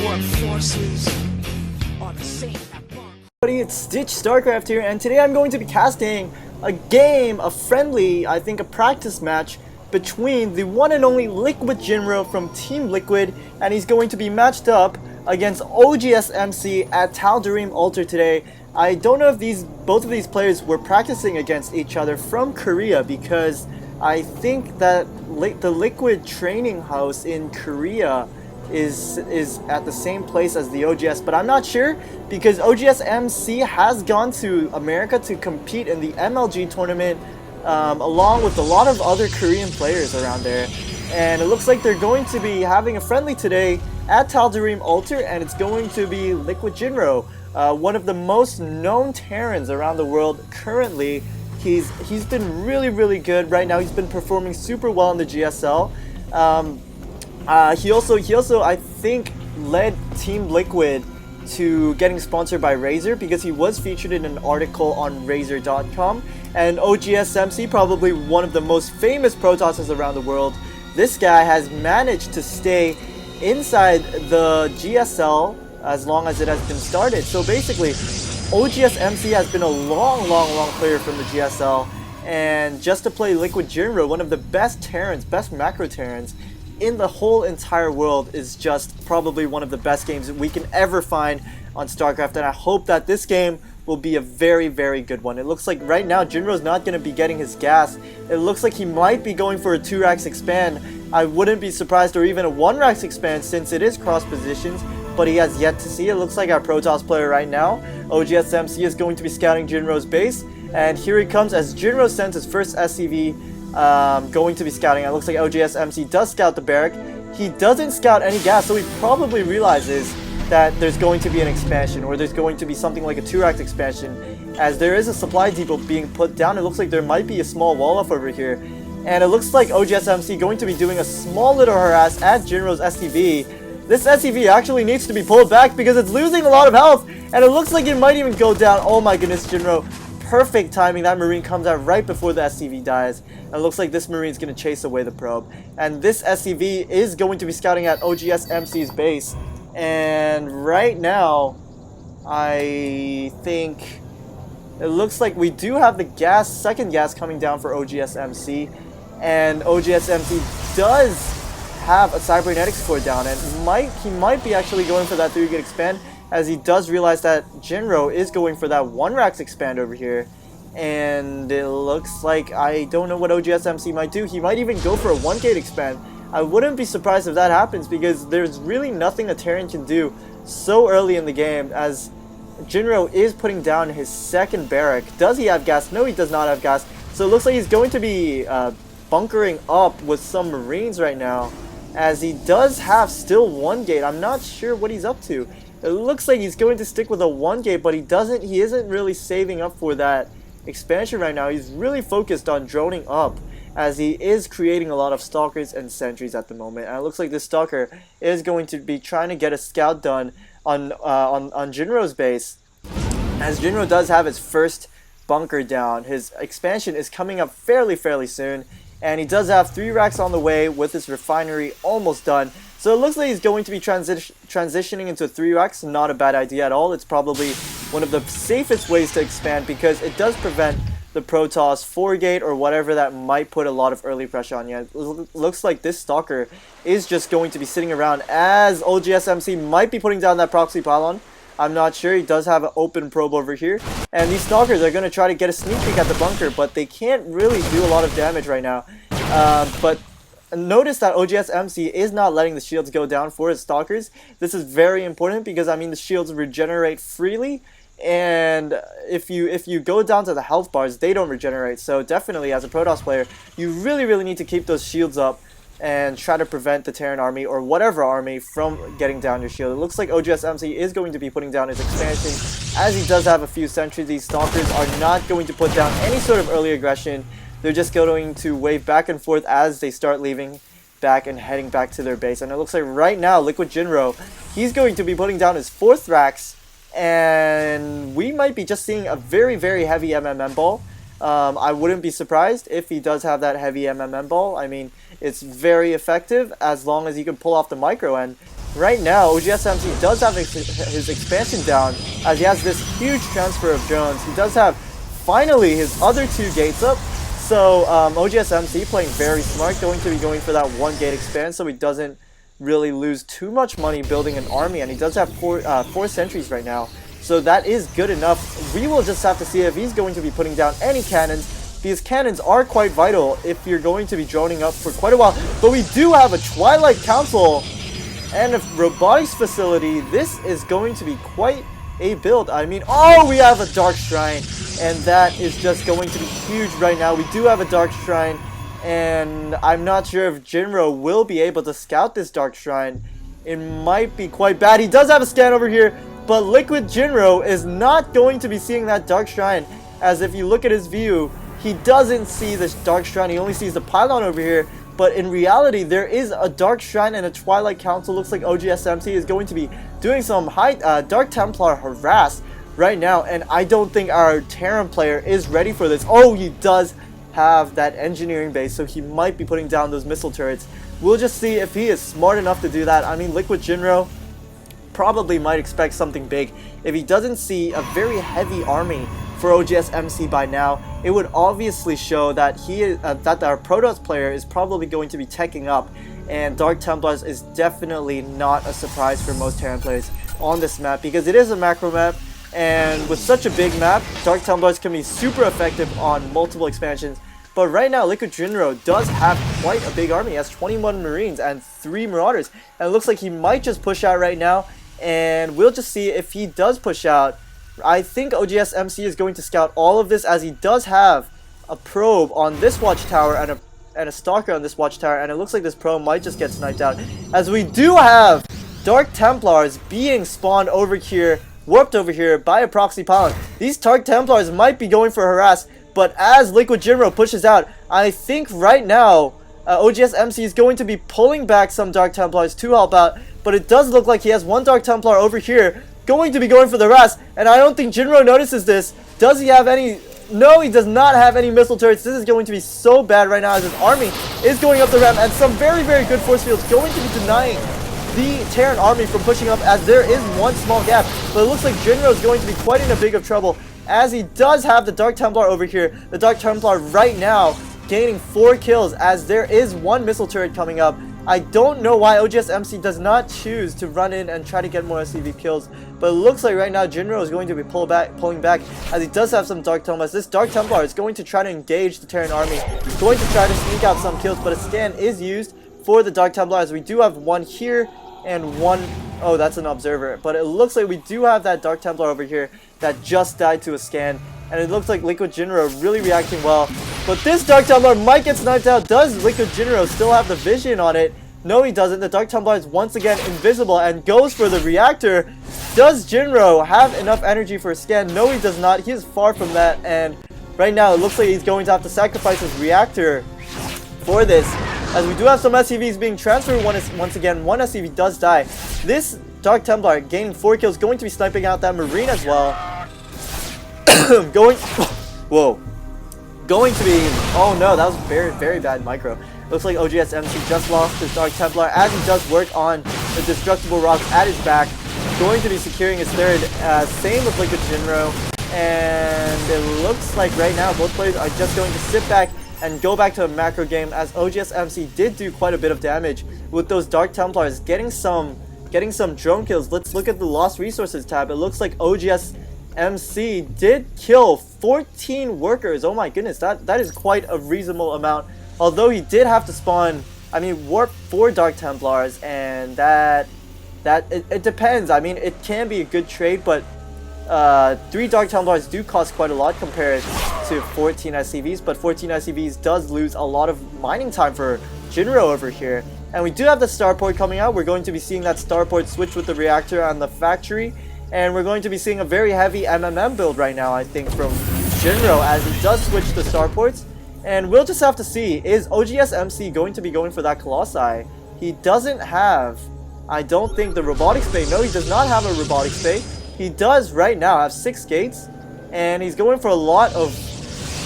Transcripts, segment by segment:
What forces are the same? Everybody, it's Stitch StarCraft here, and today I'm going to be casting a game, a friendly, I think a practice match between the one and only LiquidJinro from Team Liquid, and he's going to be matched up against oGsMC at Tal'Darim Altar today. I don't know if both of these players were practicing against each other from Korea, because I think that the Liquid training house in Korea is at the same place as the OGS, but I'm not sure because oGsMC has gone to America to compete in the MLG tournament along with a lot of other Korean players around there, and it looks like they're going to be having a friendly today at Tal'Darim Altar, and it's going to be LiquidJinro, one of the most known Terrans around the world currently. He's been really good right now. He's been performing super well in the GSL. He also I think led Team Liquid to getting sponsored by Razer, because he was featured in an article on Razer.com. And oGsMC, probably one of the most famous Protosses around the world, this guy has managed to stay inside the GSL as long as it has been started. So basically, oGsMC has been a long player from the GSL, and just to play LiquidJinro, one of the best Terrans, best macro Terrans in the whole entire world, is just probably one of the best games that we can ever find on StarCraft, and I hope that this game will be a very good one. It looks like right now Jinro's not going to be getting his gas. It looks like he might be going for a 2-Rax expand. I wouldn't be surprised, or even a 1-Rax expand, since it is cross positions, but he has yet to see. It looks like our Protoss player right now, oGsMC, is going to be scouting Jinro's base, and here he comes as Jinro sends his first SCV going to be scouting. It looks like oGsMC does scout the barrack. He doesn't scout any gas, so he probably realizes that there's going to be an expansion, or there's going to be something like a 2-Rax expansion, as there is a supply depot being put down. It looks like there might be a small wall off over here, and it looks like oGsMC going to be doing a small little harass at Jinro's SCV. This SCV actually needs to be pulled back because it's losing a lot of health, and it looks like it might even go down. Oh my goodness, Jinro. Perfect timing. That Marine comes out right before the SCV dies, and it looks like this Marine's going to chase away the probe. And this SCV is going to be scouting at oGsMC's base, and right now I think it looks like we do have the gas, second gas coming down for oGsMC, and oGsMC does have a cybernetics core down, and he might be actually going for that 3-gate expand, as he does realize that Jinro is going for that 1-Rax expand over here. And it looks like, I don't know what oGsMC might do. He might even go for a 1-gate expand. I wouldn't be surprised if that happens, because there's really nothing a Terran can do so early in the game, as Jinro is putting down his second barrack. Does he have gas? No, he does not have gas. So it looks like he's going to be bunkering up with some Marines right now, as he does have still 1-gate. I'm not sure what he's up to. It looks like he's going to stick with a 1-gate, but he isn't really saving up for that expansion right now. He's really focused on droning up, as he is creating a lot of stalkers and sentries at the moment. And it looks like this stalker is going to be trying to get a scout done on Jinro's base, as Jinro does have his first bunker down. His expansion is coming up fairly soon, and he does have 3 racks on the way with his refinery almost done. So it looks like he's going to be transitioning into 3 racks. Not a bad idea at all. It's probably one of the safest ways to expand, because it does prevent the Protoss 4-gate or whatever that might put a lot of early pressure on you. It looks like this stalker is just going to be sitting around, as oGsMC might be putting down that proxy pylon. I'm not sure. He does have an open probe over here, and these stalkers are going to try to get a sneak peek at the bunker, but they can't really do a lot of damage right now. But notice that oGsMC is not letting the shields go down for his stalkers. This is very important, because I mean the shields regenerate freely, and if you go down to the health bars, they don't regenerate. So definitely, as a Protoss player, you really need to keep those shields up and try to prevent the Terran army or whatever army from getting down your shield. It looks like oGsMC is going to be putting down his expansion, as he does have a few sentries. These stalkers are not going to put down any sort of early aggression. They're just going to wave back and forth as they start leaving back and heading back to their base. And it looks like right now, LiquidJinro, he's going to be putting down his 4th Rax, and we might be just seeing a very heavy MMM ball. I wouldn't be surprised if he does have that heavy MMM ball. I mean, it's very effective as long as you can pull off the micro, and right now, oGsMC does have his expansion down, as he has this huge transfer of drones. He does have, finally, his other 2 gates up. So, oGsMC playing very smart, going to be going for that 1 gate expand so he doesn't really lose too much money building an army. And he does have 4 sentries right now. So that is good enough. We will just have to see if he's going to be putting down any cannons. These cannons are quite vital if you're going to be droning up for quite a while. But we do have a Twilight Council and a robotics facility. This is going to be quite a build. I mean, oh, we have a Dark Shrine, and that is just going to be huge right now. We do have a Dark Shrine, and I'm not sure if Jinro will be able to scout this Dark Shrine. It might be quite bad. He does have a scan over here, but LiquidJinro is not going to be seeing that Dark Shrine, as if you look at his view, he doesn't see this Dark Shrine. He only sees the pylon over here. But in reality, there is a Dark Shrine and a Twilight Council. Looks like oGsMC is going to be doing some high Dark Templar harass right now. And I don't think our Terran player is ready for this. Oh, he does have that engineering base, so he might be putting down those missile turrets. We'll just see if he is smart enough to do that. I mean, LiquidJinro probably might expect something big. If he doesn't see a very heavy army for oGsMC by now, it would obviously show that that our Protoss player is probably going to be teching up, and Dark Templars is definitely not a surprise for most Terran players on this map, because it is a macro map, and with such a big map, Dark Templars can be super effective on multiple expansions. But right now, LiquidJinro does have quite a big army. He has 21 Marines and 3 Marauders, and it looks like he might just push out right now, and we'll just see if he does push out. I think oGsMC is going to scout all of this, as he does have a probe on this watchtower and a stalker on this watchtower, and it looks like this probe might just get sniped out, as we do have Dark Templars being spawned over here, warped over here by a proxy pylon. These Dark Templars might be going for harass, but as LiquidJinro pushes out, I think right now oGsMC is going to be pulling back some Dark Templars to help out, but it does look like he has 1 Dark Templar over here going to be going for the harass, and I don't think Jinro notices this. Does he have any? No, he does not have any missile turrets. This is going to be so bad right now, as his army is going up the ramp, and some very, very good force fields going to be denying the Terran army from pushing up, as there is 1 small gap. But it looks like Jinro is going to be quite in a big of trouble, as he does have the Dark Templar over here. The Dark Templar right now gaining 4 kills, as there is 1 missile turret coming up. I don't know why oGsMC does not choose to run in and try to get more SCV kills, but it looks like right now Jinro is going to be pulling back, as he does have some Dark Templars. This Dark Templar is going to try to engage the Terran army, going to try to sneak out some kills, but a scan is used for the Dark Templar, as we do have 1 here and 1, oh, that's an observer, but it looks like we do have that Dark Templar over here that just died to a scan, and it looks like LiquidJinro really reacting well. But this Dark Templar might get sniped out. Does LiquidJinro still have the vision on it? No, he doesn't. The Dark Templar is once again invisible and goes for the reactor. Does Jinro have enough energy for a scan? No, he does not. He is far from that, and right now it looks like he's going to have to sacrifice his reactor for this, as we do have some SCVs being transferred. Once again, 1 SCV does die. This Dark Templar gaining 4 kills, going to be sniping out that Marine as well. Whoa. Going to be, oh no, that was very, very bad micro. Looks like oGsMC just lost his Dark Templar, as he does work on the destructible rocks at his back. Going to be securing his 3rd. Same with LiquidJinro. And it looks like right now both players are just going to sit back and go back to a macro game, as oGsMC did do quite a bit of damage with those Dark Templars, getting some drone kills. Let's look at the lost resources tab. It looks like oGsMC did kill 14 workers. Oh my goodness, that is quite a reasonable amount. Although he did have to spawn, I mean, warp 4 Dark Templars, and it depends. I mean, it can be a good trade, but 3 Dark Templars do cost quite a lot compared to 14 SCVs, but 14 SCVs does lose a lot of mining time for Jinro over here. And we do have the starport coming out. We're going to be seeing that starport switch with the reactor on the factory, and we're going to be seeing a very heavy MMM build right now, I think, from Jinro, as he does switch the starports. And we'll just have to see, is oGsMC going to be going for that Colossi? He doesn't have, I don't think, the robotics bay. No, he does not have a robotics bay. He does right now have 6 gates, and he's going for a lot of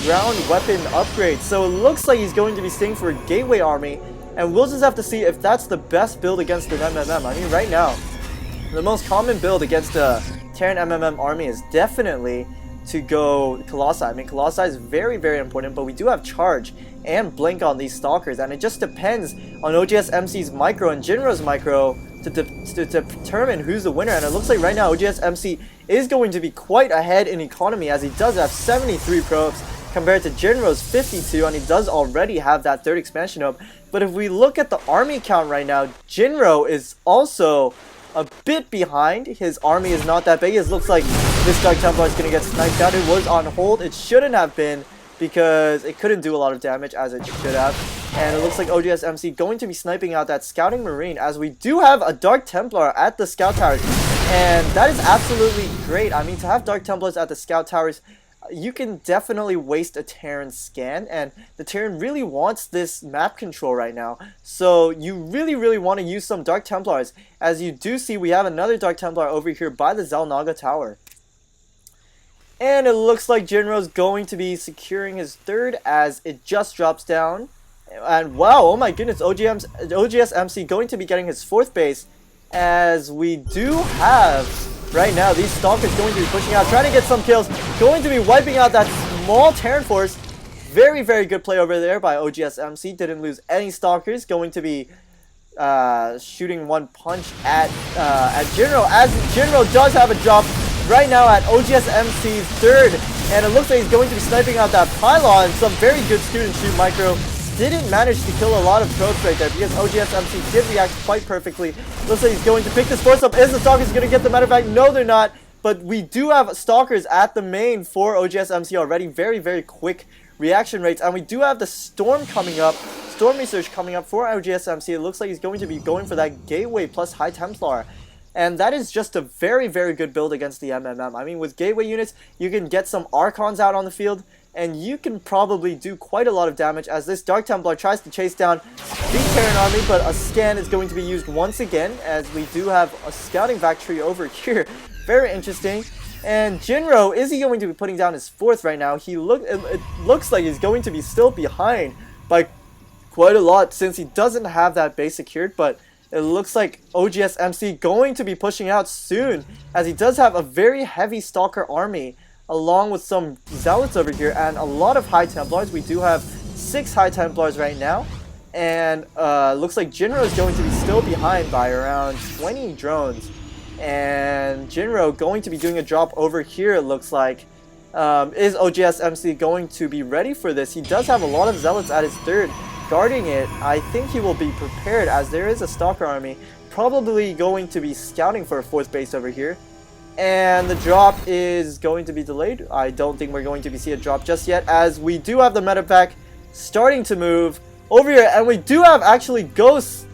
ground weapon upgrades. So it looks like he's going to be staying for a gateway army, And we'll just have to see if that's the best build against an MMM. I mean, right now, the most common build against a Terran MMM army is definitely to go Colossi. I mean, Colossi is very, very important, but we do have Charge and Blink on these Stalkers, and it just depends on oGsMC's micro and Jinro's micro to determine who's the winner. And it looks like right now oGsMC is going to be quite ahead in economy, as he does have 73 probes compared to Jinro's 52, and he does already have that 3rd expansion hub. But if we look at the army count right now, Jinro is also a bit behind. His army is not that big. It looks like this Dark Templar is going to get sniped out. It was on hold. It shouldn't have been, because it couldn't do a lot of damage as it should have. And it looks like oGsMC going to be sniping out that Scouting Marine, as we do have a Dark Templar at the Scout Towers. And that is absolutely great. I mean, to have Dark Templars at the Scout Towers, you can definitely waste a Terran scan, and the Terran really wants this map control right now. So you really want to use some Dark Templars. As you do see, we have another Dark Templar over here by the Xel'Naga Tower. And it looks like Jinro's going to be securing his 3rd as it just drops down. And wow, oh my goodness, oGsMC going to be getting his 4th base, as we do have right now these Stalkers going to be pushing out, trying to get some kills, going to be wiping out that small Terran force. Very good play over there by oGsMC. Didn't lose any Stalkers. Going to be shooting one punch at Jinro, as Jinro does have a drop right now at oGsMC's 3rd, and it looks like he's going to be sniping out that pylon. Some very good student shoot micro. Didn't manage to kill a lot of probes right there, because oGsMC did react quite perfectly. Looks like he's going to pick this force up. Is the Stalkers going to get the medevac? No, they're not. But we do have Stalkers at the main for oGsMC already. Very quick reaction rates. And we do have the Storm coming up. Storm Research coming up for oGsMC. It looks like he's going to be going for that Gateway plus High Templar. And that is just a very good build against the MMM. I mean, with Gateway units, you can get some Archons out on the field, and you can probably do quite a lot of damage, as this Dark Templar tries to chase down the Terran army, but a scan is going to be used once again, as we do have a scouting factory over here. Very interesting. And Jinro, is he going to be putting down his 4th right now? It looks like he's going to be still behind by quite a lot, since he doesn't have that base secured, but it looks like oGsMC going to be pushing out soon, as he does have a very heavy Stalker army, along with some Zealots over here, and a lot of High Templars. We do have 6 High Templars right now, and looks like Jinro is going to be still behind by around 20 drones. And Jinro going to be doing a drop over here, it looks like. Is oGsMC going to be ready for this? He does have a lot of Zealots at his 3rd guarding it. I think he will be prepared, as there is a Stalker army probably going to be scouting for a 4th base over here. And the drop is going to be delayed. I don't think we're going to see a drop just yet, as we do have the medevac starting to move over here. And we do have actually ghosts.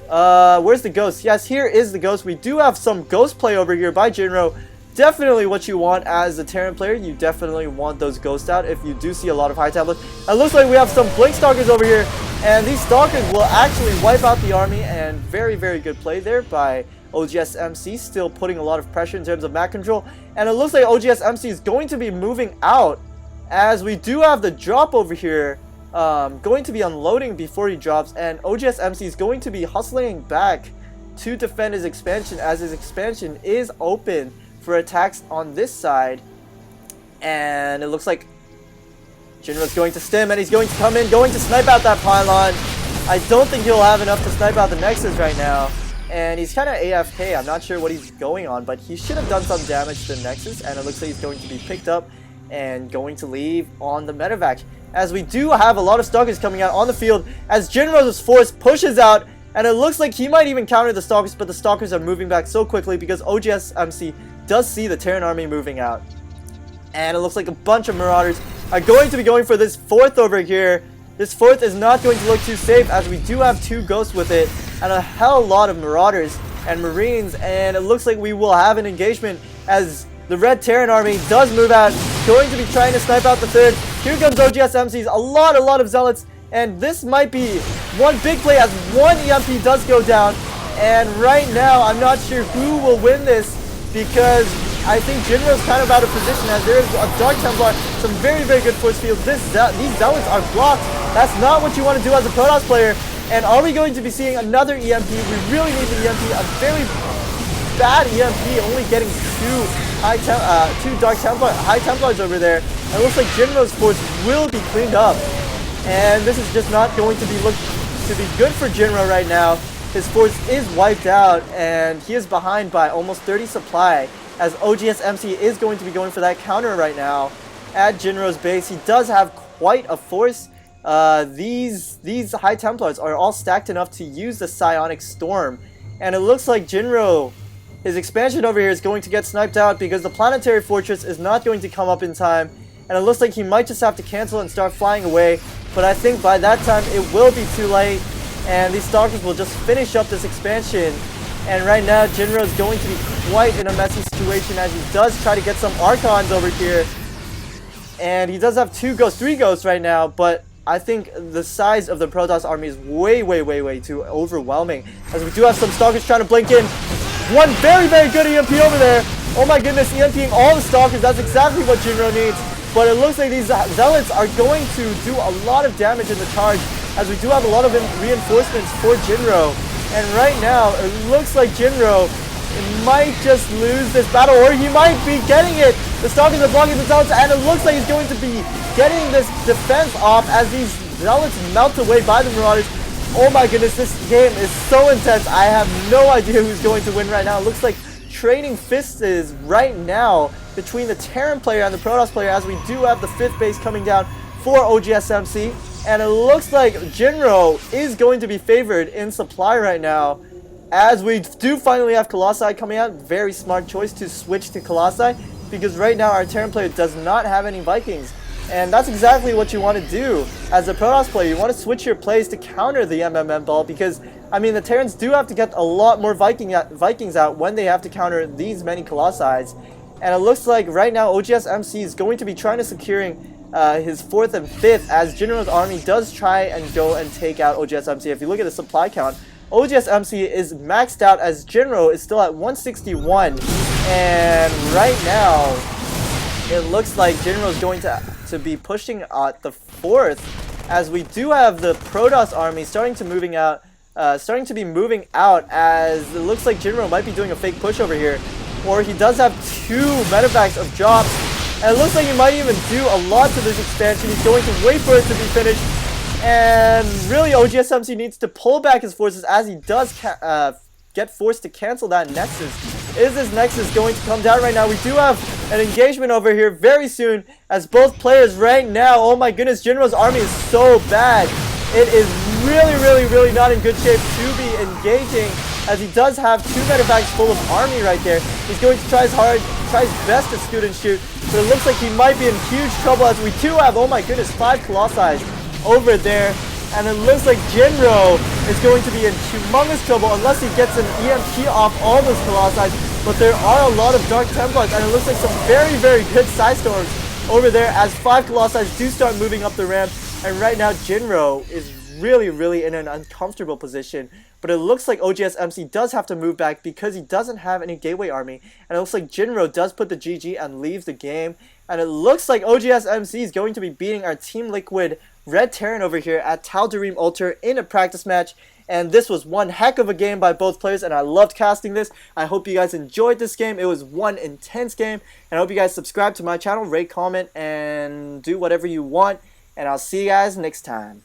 Where's the ghost? Yes, here is the ghost. We do have some ghost play over here by Jinro. Definitely what you want as a Terran player. You definitely want those ghosts out if you do see a lot of High Templars. It looks like we have some Blink Stalkers over here, and these Stalkers will actually wipe out the army. And very good play there by oGsMC, still putting a lot of pressure in terms of map control. And it looks like oGsMC is going to be moving out, as we do have the drop over here, going to be unloading before he drops, and oGsMC is going to be hustling back to defend his expansion, as his expansion is open for attacks on this side. And it looks like Jinro's going to stim, and he's going to come in, going to snipe out that pylon. I don't think he'll have enough to snipe out the Nexus right now, and he's kind of AFK. I'm not sure what he's going on, but he should have done some damage to the Nexus, and it looks like he's going to be picked up and going to leave on the medevac, as we do have a lot of Stalkers coming out on the field, as Jinro's force pushes out. And it looks like he might even counter the Stalkers, but the Stalkers are moving back so quickly, because oGsMC does see the Terran army moving out. And it looks like a bunch of Marauders are going to be going for this 4th over here. This 4th is not going to look too safe, as we do have 2 Ghosts with it, and a hell lot of Marauders and Marines. And it looks like we will have an engagement, as the Red Terran army does move out, going to be trying to snipe out the 3rd. Here comes oGsMC's, a lot of Zealots. And this might be one big play, as one EMP does go down. And right now, I'm not sure who will win this, because I think Jinro's kind of out of position, as there is a Dark Templar, some very good force fields. These Zealots are blocked. That's not what you want to do as a Protoss player. And are we going to be seeing another EMP? We really need the EMP. A very bad EMP, only getting two High Templars over there. And it looks like Jinro's force will be cleaned up. And this is just not going to be good for Jinro right now. His force is wiped out, and he is behind by almost 30 supply, as oGsMC is going to be going for that counter right now at Jinro's base. He does have quite a force. These High Templars are all stacked enough to use the Psionic Storm, and it looks like Jinro, his expansion over here, is going to get sniped out because the Planetary Fortress is not going to come up in time, and it looks like he might just have to cancel and start flying away. But I think by that time it will be too late, and these Stalkers will just finish up this expansion. And right now Jinro is going to be quite in a messy situation, as he does try to get some Archons over here, and he does have three ghosts right now. But I think the size of the Protoss army is way too overwhelming, as we do have some Stalkers trying to blink in. One very good EMP over there. Oh my goodness, EMPing all the Stalkers. That's exactly what Jinro needs. But it looks like these Zealots are going to do a lot of damage in the charge, as we do have a lot of reinforcements for Jinro. And right now, it looks like Jinro might just lose this battle, or he might be getting it. The Stalkers are blocking the Zealots, and it looks like he's going to be getting this defense off as these Zealots melt away by the Marauders. Oh my goodness, this game is so intense. I have no idea who's going to win right now. It looks like trading fists is right now between the Terran player and the Protoss player, as we do have the 5th base coming down for oGsMC. And it looks like Jinro is going to be favored in supply right now, as we do finally have Colossi coming out. Very smart choice to switch to Colossi, because right now our Terran player does not have any Vikings. And that's exactly what you want to do as a Protoss player. You want to switch your plays to counter the MMM ball, because, I mean, the Terrans do have to get a lot more Vikings out when they have to counter these many Colossi. And it looks like right now oGsMC is going to be trying to securing his 4th and 5th, as Jinro's army does try and go and take out oGsMC. If you look at the supply count, oGsMC is maxed out, as Jinro is still at 161. And right now, it looks like Jinro is going to be pushing at the 4th, as we do have the Protoss army starting to be moving out, as it looks like Jinro might be doing a fake push over here, or he does have 2 medevacs of drops, and it looks like he might even do a lot to this expansion. He's going to wait for it to be finished, and really oGsMC needs to pull back his forces, as he does get forced to cancel that Nexus. Is this Nexus going to come down right now? We do have an engagement over here very soon, as both players right now, oh my goodness, Jinro's army is so bad. It is really not in good shape to be engaging, as he does have 2 medevacs full of army right there. He's going to try his best to scoot and shoot, but it looks like he might be in huge trouble, as we do have, oh my goodness, 5 Colossi over there. And it looks like Jinro is going to be in humongous trouble unless he gets an EMP off all those Colossi. But there are a lot of Dark Templars, and it looks like some very good Psystorms over there, as 5 Colossi do start moving up the ramp. And right now Jinro is really in an uncomfortable position. But it looks like oGsMC does have to move back, because he doesn't have any Gateway army. And it looks like Jinro does put the GG and leaves the game. And it looks like oGsMC is going to be beating our Team Liquid Red Terran over here at Tal'Darim Altar in a practice match. And this was one heck of a game by both players, and I loved casting this. I hope you guys enjoyed this game. It was one intense game, and I hope you guys subscribe to my channel, rate, comment, and do whatever you want. And I'll see you guys next time.